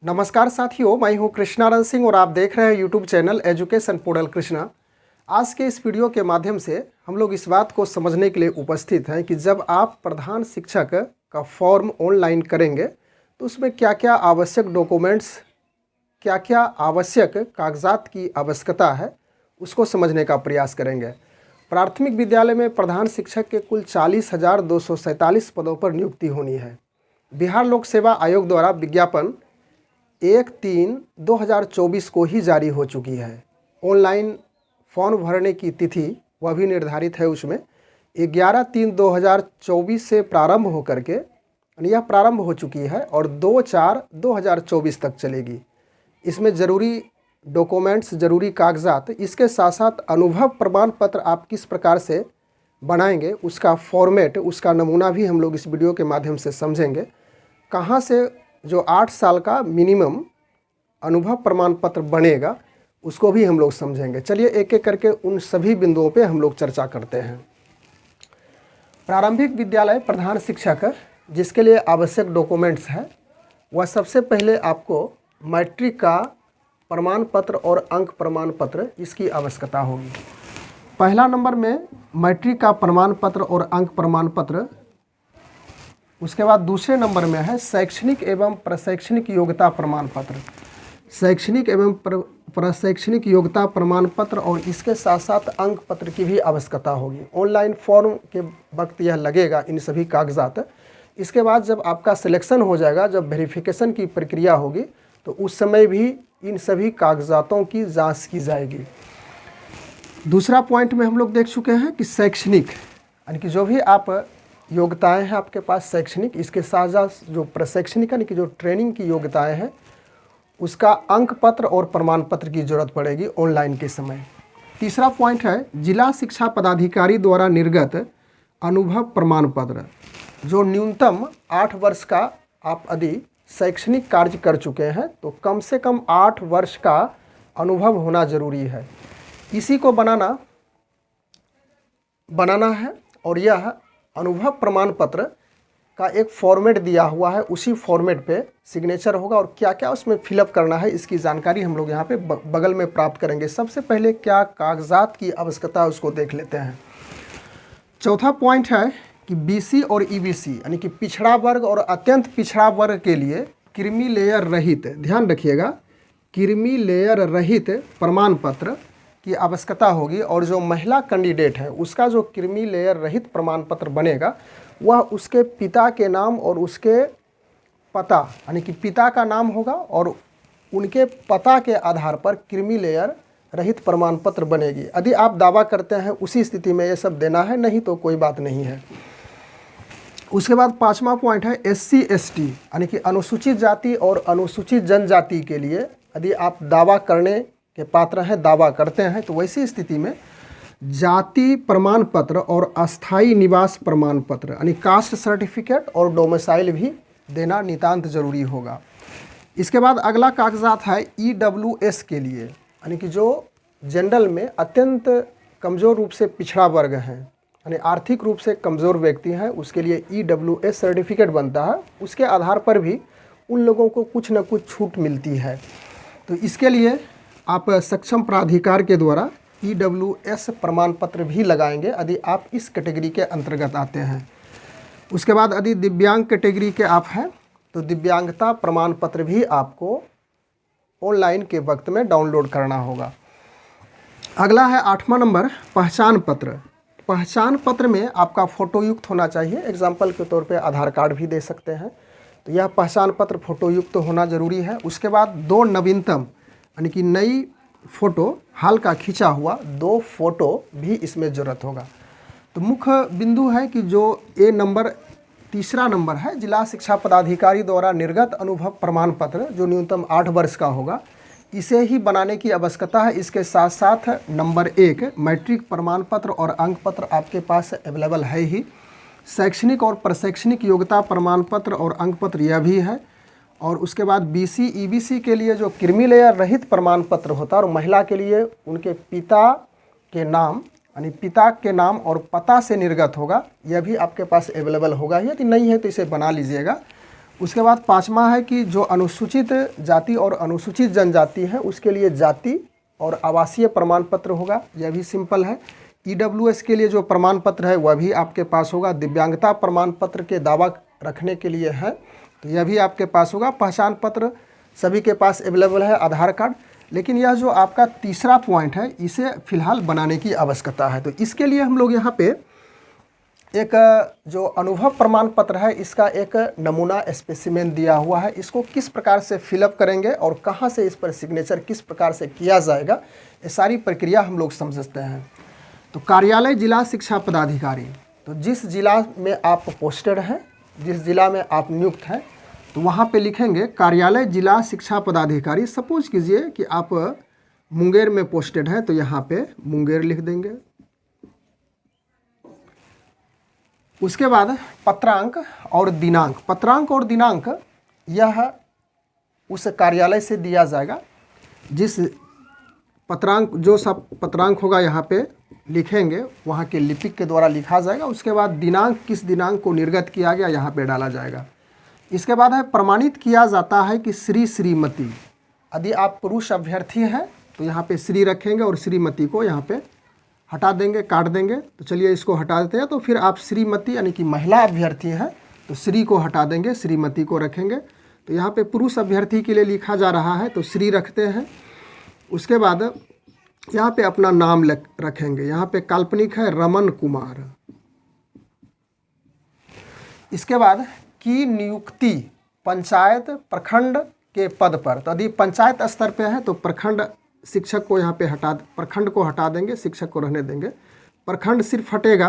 नमस्कार साथियों, मैं हूं कृष्णानंद सिंह और आप देख रहे हैं YouTube channel education portal Krishna. आज के इस वीडियो के माध्यम से हम लोग इस बात को समझने के लिए उपस्थित हैं कि जब आप प्रधान शिक्षक का फॉर्म ऑनलाइन करेंगे तो उसमें क्या क्या आवश्यक डॉक्यूमेंट्स, क्या क्या आवश्यक कागजात की आवश्यकता है, उसको समझने का प्रयास करेंगे। प्राथमिक विद्यालय में प्रधान शिक्षक के कुल 40,247 पदों पर नियुक्ति होनी है। बिहार लोक सेवा आयोग द्वारा विज्ञापन 1/3/2024 को ही जारी हो चुकी है। ऑनलाइन फॉर्म भरने की तिथि वह भी निर्धारित है, उसमें 11/3/2024 से प्रारंभ होकर के यह प्रारंभ हो चुकी है और 2/4/2024 तक चलेगी। इसमें ज़रूरी डॉक्यूमेंट्स, ज़रूरी कागजात, इसके साथ साथ अनुभव प्रमाण पत्र आप किस प्रकार से बनाएंगे उसका फॉर्मेट, उसका नमूना भी हम लोग इस वीडियो के माध्यम से समझेंगे। कहाँ से जो 8 साल का मिनिमम अनुभव प्रमाण पत्र बनेगा उसको भी हम लोग समझेंगे। चलिए एक एक करके उन सभी बिंदुओं पे हम लोग चर्चा करते हैं। प्रारंभिक विद्यालय प्रधान शिक्षक जिसके लिए आवश्यक डॉक्यूमेंट्स है वह सबसे पहले आपको मैट्रिक का प्रमाण पत्र और अंक प्रमाण पत्र, इसकी आवश्यकता होगी। पहला नंबर में मैट्रिक का प्रमाण पत्र और अंक प्रमाण पत्र। उसके बाद दूसरे नंबर में है शैक्षणिक एवं प्रशैक्षणिक योग्यता प्रमाण पत्र। शैक्षणिक एवं प्रशैक्षणिक योग्यता प्रमाण पत्र और इसके साथ साथ अंक पत्र की भी आवश्यकता होगी। ऑनलाइन फॉर्म के वक्त यह लगेगा, इन सभी कागजात। इसके बाद जब आपका सिलेक्शन हो जाएगा, जब वेरिफिकेशन की प्रक्रिया होगी तो उस समय भी इन सभी कागजातों की जाँच की जाएगी। दूसरा पॉइंट में हम लोग देख चुके हैं कि शैक्षणिक, यानी कि जो भी आप योग्यताएं हैं आपके पास शैक्षणिक, इसके साथ साथ जो प्रशैक्षणिक यानी कि जो ट्रेनिंग की योग्यताएं हैं उसका अंक पत्र और प्रमाण पत्र की जरूरत पड़ेगी ऑनलाइन के समय। तीसरा पॉइंट है जिला शिक्षा पदाधिकारी द्वारा निर्गत अनुभव प्रमाण पत्र। जो न्यूनतम 8 वर्ष का आप यदि शैक्षणिक कार्य कर चुके हैं तो कम से कम 8 वर्ष का अनुभव होना जरूरी है। इसी को बनाना है और यह अनुभव प्रमाण पत्र का एक फॉर्मेट दिया हुआ है, उसी फॉर्मेट पे सिग्नेचर होगा और क्या क्या उसमें फिलअप करना है इसकी जानकारी हम लोग यहाँ पे बगल में प्राप्त करेंगे। सबसे पहले क्या कागजात की आवश्यकता है उसको देख लेते हैं। चौथा पॉइंट है कि बीसी और ईबीसी यानी कि पिछड़ा वर्ग और अत्यंत पिछड़ा वर्ग के लिए क्रीमी लेयर रहित, ध्यान रखिएगा, क्रीमी लेयर रहित प्रमाण पत्र की आवश्यकता होगी। और जो महिला कैंडिडेट है उसका जो क्रीमी लेयर रहित प्रमाण पत्र बनेगा वह उसके पिता के नाम और उसके पता, यानी कि पिता का नाम होगा और उनके पता के आधार पर क्रीमी लेयर रहित प्रमाण पत्र बनेगी। यदि आप दावा करते हैं उसी स्थिति में ये सब देना है, नहीं तो कोई बात नहीं है। उसके बाद पाँचवा पॉइंट है SC ST यानी कि अनुसूचित जाति और अनुसूचित जनजाति के लिए यदि आप दावा करने के पात्र हैं, दावा करते हैं, तो वैसी स्थिति में जाति प्रमाण पत्र और अस्थाई निवास प्रमाण पत्र यानी कास्ट सर्टिफिकेट और डोमिसाइल भी देना नितांत जरूरी होगा। इसके बाद अगला कागजात है EWS के लिए, यानी कि जो जनरल में अत्यंत कमज़ोर रूप से पिछड़ा वर्ग हैं, यानी आर्थिक रूप से कमज़ोर व्यक्ति हैं, उसके लिए EWS सर्टिफिकेट बनता है। उसके आधार पर भी उन लोगों को कुछ न कुछ छूट मिलती है। तो इसके लिए आप सक्षम प्राधिकार के द्वारा EWS प्रमाण पत्र भी लगाएंगे यदि आप इस कैटेगरी के अंतर्गत आते हैं। उसके बाद यदि दिव्यांग कैटेगरी के आप हैं तो दिव्यांगता प्रमाण पत्र भी आपको ऑनलाइन के वक्त में डाउनलोड करना होगा। अगला है 8वां नंबर पहचान पत्र। पहचान पत्र में आपका फ़ोटो युक्त होना चाहिए। एग्जाम्पल के तौर पे आधार कार्ड भी दे सकते हैं, तो यह पहचान पत्र फ़ोटो युक्त होना ज़रूरी है। उसके बाद 2 नवीनतम यानी कि नई फ़ोटो, हाल का खींचा हुआ 2 फ़ोटो भी इसमें ज़रूरत होगा। तो मुख्य बिंदु है कि जो तीसरा नंबर है जिला शिक्षा पदाधिकारी द्वारा निर्गत अनुभव प्रमाण पत्र जो न्यूनतम 8 वर्ष का होगा, इसे ही बनाने की आवश्यकता है। इसके साथ साथ नंबर 1 मैट्रिक प्रमाण पत्र और अंक पत्र आपके पास अवेलेबल है ही। शैक्षणिक और प्रशैक्षणिक योग्यता प्रमाण पत्र और अंक पत्र यह भी है। और उसके बाद BC EBC के लिए जो क्रीमी लेयर रहित प्रमाण पत्र होता है और महिला के लिए उनके पिता के नाम, यानी पिता के नाम और पता से निर्गत होगा, यह भी आपके पास अवेलेबल होगा। यदि नहीं है तो इसे बना लीजिएगा। उसके बाद 5वां है कि जो अनुसूचित जाति और अनुसूचित जनजाति है उसके लिए जाति और आवासीय प्रमाण पत्र होगा, यह भी सिंपल है। ईडब्ल्यूएस के लिए जो प्रमाण पत्र है वह भी आपके पास होगा। दिव्यांगता प्रमाण पत्र के दावा रखने के लिए है तो यह भी आपके पास होगा। पहचान पत्र सभी के पास अवेलेबल है, आधार कार्ड। लेकिन यह जो आपका तीसरा पॉइंट है इसे फिलहाल बनाने की आवश्यकता है। तो इसके लिए हम लोग यहाँ पे एक जो अनुभव प्रमाण पत्र है इसका एक नमूना स्पेसिमेन दिया हुआ है। इसको किस प्रकार से फिलअप करेंगे और कहाँ से इस पर सिग्नेचर किस प्रकार से किया जाएगा, ये सारी प्रक्रिया हम लोग समझते हैं। तो कार्यालय जिला शिक्षा पदाधिकारी, तो जिस जिला में आप पोस्टेड हैं, जिस जिला में आप नियुक्त हैं, तो वहाँ पे लिखेंगे कार्यालय जिला शिक्षा पदाधिकारी। सपोज कीजिए कि आप मुंगेर में पोस्टेड हैं तो यहाँ पे मुंगेर लिख देंगे। उसके बाद पत्रांक और दिनांक, पत्रांक और दिनांक यह उस कार्यालय से दिया जाएगा। जिस पत्रांक, जो सब पत्रांक होगा यहाँ पे लिखेंगे, वहाँ के लिपिक के द्वारा लिखा जाएगा। उसके बाद दिनांक, किस दिनांक को निर्गत किया गया यहाँ पे डाला जाएगा। इसके बाद है प्रमाणित किया जाता है कि श्री श्रीमती, यदि आप पुरुष अभ्यर्थी हैं तो यहाँ पे श्री रखेंगे और श्रीमती को यहाँ पे हटा देंगे, काट देंगे। तो चलिए इसको हटा देते हैं। तो फिर आप श्रीमती यानी कि महिला अभ्यर्थी हैं तो श्री को हटा देंगे, श्रीमती को रखेंगे। तो यहाँ पे पुरुष अभ्यर्थी के लिए लिखा जा रहा है तो श्री रखते हैं। उसके बाद यहाँ पे अपना नाम रखेंगे। यहाँ पे काल्पनिक है रमन कुमार। इसके बाद की नियुक्ति पंचायत प्रखंड के पद पर, तो यदि पंचायत स्तर पे है तो प्रखंड शिक्षक को यहाँ पे प्रखंड को हटा देंगे, शिक्षक को रहने देंगे। प्रखंड सिर्फ हटेगा।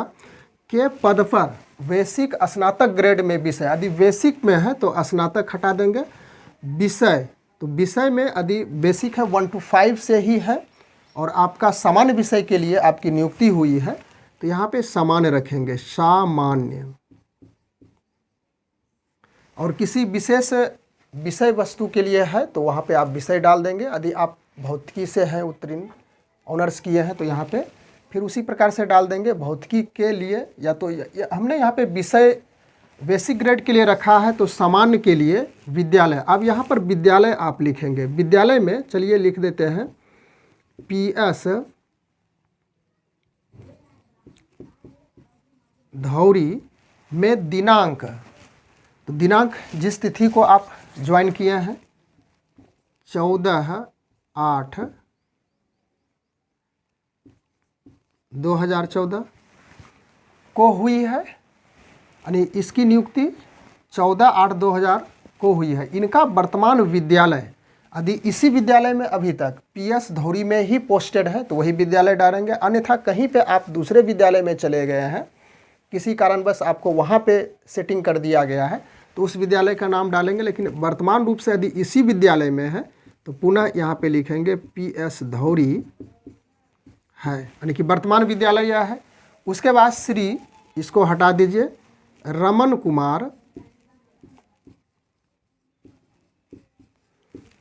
के पद पर बेसिक स्नातक ग्रेड में विषय, यदि बेसिक में है तो स्नातक हटा देंगे। विषय, तो विषय में यदि बेसिक है 1 to 5 से ही है और आपका सामान्य विषय के लिए आपकी नियुक्ति हुई है तो यहाँ पे सामान्य रखेंगे, सामान्य। और किसी विशेष विषय वस्तु के लिए है तो वहाँ पे आप विषय डाल देंगे। यदि आप भौतिकी से हैं उत्तीर्ण, ऑनर्स किए हैं तो यहाँ पे फिर उसी प्रकार से डाल देंगे। भौतिकी के लिए या तो हमने यहाँ पे विषय बेसिक ग्रेड के लिए रखा है तो सामान्य के लिए विद्यालय। अब यहाँ पर विद्यालय आप लिखेंगे। विद्यालय में चलिए लिख देते हैं PS धौरी में दिनांक, तो दिनांक जिस तिथि को आप ज्वाइन किए हैं 14/8/2014 को हुई है, यानी इसकी नियुक्ति 14/8/2000 को हुई है। इनका वर्तमान विद्यालय, यदि इसी विद्यालय में अभी तक PS धौरी में ही पोस्टेड है तो वही विद्यालय डालेंगे। अन्यथा कहीं पे आप दूसरे विद्यालय में चले गए हैं, किसी कारणवश आपको वहाँ पे सेटिंग कर दिया गया है तो उस विद्यालय का नाम डालेंगे। लेकिन वर्तमान रूप से यदि इसी विद्यालय में है तो पुनः यहाँ पे लिखेंगे PS धौरी है, यानी कि वर्तमान विद्यालय यह है। उसके बाद श्री, इसको हटा दीजिए, रमन कुमार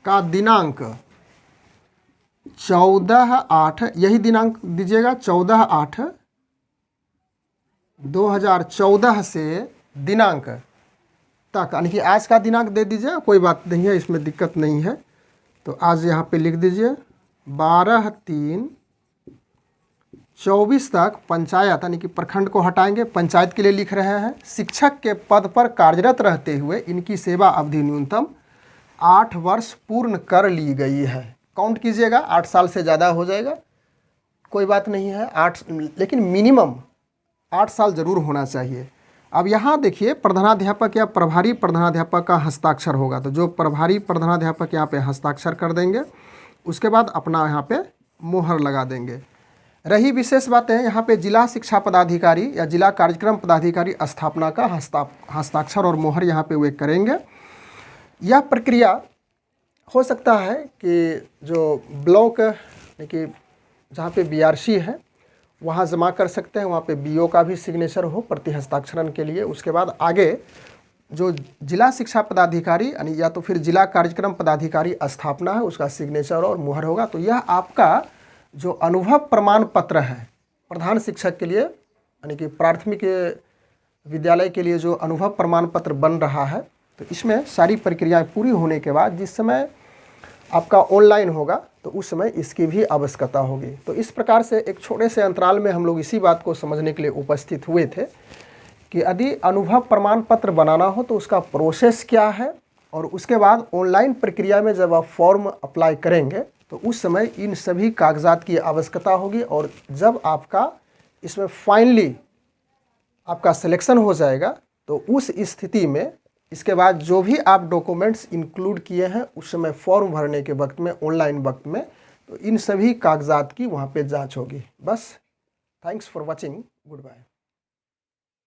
का दिनांक 14/8, यही दिनांक दीजिएगा 14/8/2014 से दिनांक तक, यानी कि आज का दिनांक दे दीजिए, कोई बात नहीं है, इसमें दिक्कत नहीं है। तो आज यहाँ पे लिख दीजिए 12/3/24 तक पंचायत, यानी कि प्रखंड को हटाएंगे, पंचायत के लिए लिख रहे हैं। शिक्षक के पद पर कार्यरत रहते हुए इनकी सेवा अवधि न्यूनतम 8 वर्ष पूर्ण कर ली गई है। काउंट कीजिएगा, 8 साल से ज़्यादा हो जाएगा, कोई बात नहीं है, 8, लेकिन मिनिमम 8 साल ज़रूर होना चाहिए। अब यहाँ देखिए प्रधानाध्यापक या प्रभारी प्रधानाध्यापक का हस्ताक्षर होगा, तो जो प्रभारी प्रधानाध्यापक यहाँ पे हस्ताक्षर कर देंगे, उसके बाद अपना यहाँ पे मोहर लगा देंगे। रही विशेष बातें, यहाँ पे जिला शिक्षा पदाधिकारी या जिला कार्यक्रम पदाधिकारी स्थापना का हस्ताक्षर और मोहर यहाँ पे वे करेंगे। यह प्रक्रिया हो सकता है कि जो ब्लॉक, कि जहाँ पे BRC है वहाँ जमा कर सकते हैं, वहाँ पे BO का भी सिग्नेचर हो प्रति हस्ताक्षरण के लिए। उसके बाद आगे जो जिला शिक्षा पदाधिकारी यानी या तो फिर जिला कार्यक्रम पदाधिकारी स्थापना है उसका सिग्नेचर और मुहर होगा। तो यह आपका जो अनुभव प्रमाण पत्र है प्रधान शिक्षक के लिए, यानी कि प्राथमिक विद्यालय के लिए जो अनुभव प्रमाण पत्र बन रहा है, तो इसमें सारी प्रक्रियाएं पूरी होने के बाद जिस समय आपका ऑनलाइन होगा तो उस समय इसकी भी आवश्यकता होगी। तो इस प्रकार से एक छोटे से अंतराल में हम लोग इसी बात को समझने के लिए उपस्थित हुए थे कि यदि अनुभव प्रमाण पत्र बनाना हो तो उसका प्रोसेस क्या है, और उसके बाद ऑनलाइन प्रक्रिया में जब आप फॉर्म अप्लाई करेंगे तो उस समय इन सभी कागजात की आवश्यकता होगी। और जब आपका इसमें फाइनली आपका सिलेक्शन हो जाएगा तो उस स्थिति में इसके बाद जो भी आप डॉक्यूमेंट्स इंक्लूड किए हैं उस समय फॉर्म भरने के वक्त में, ऑनलाइन वक्त में, तो इन सभी कागजात की वहाँ पे जांच होगी। बस, thanks for watching, good bye.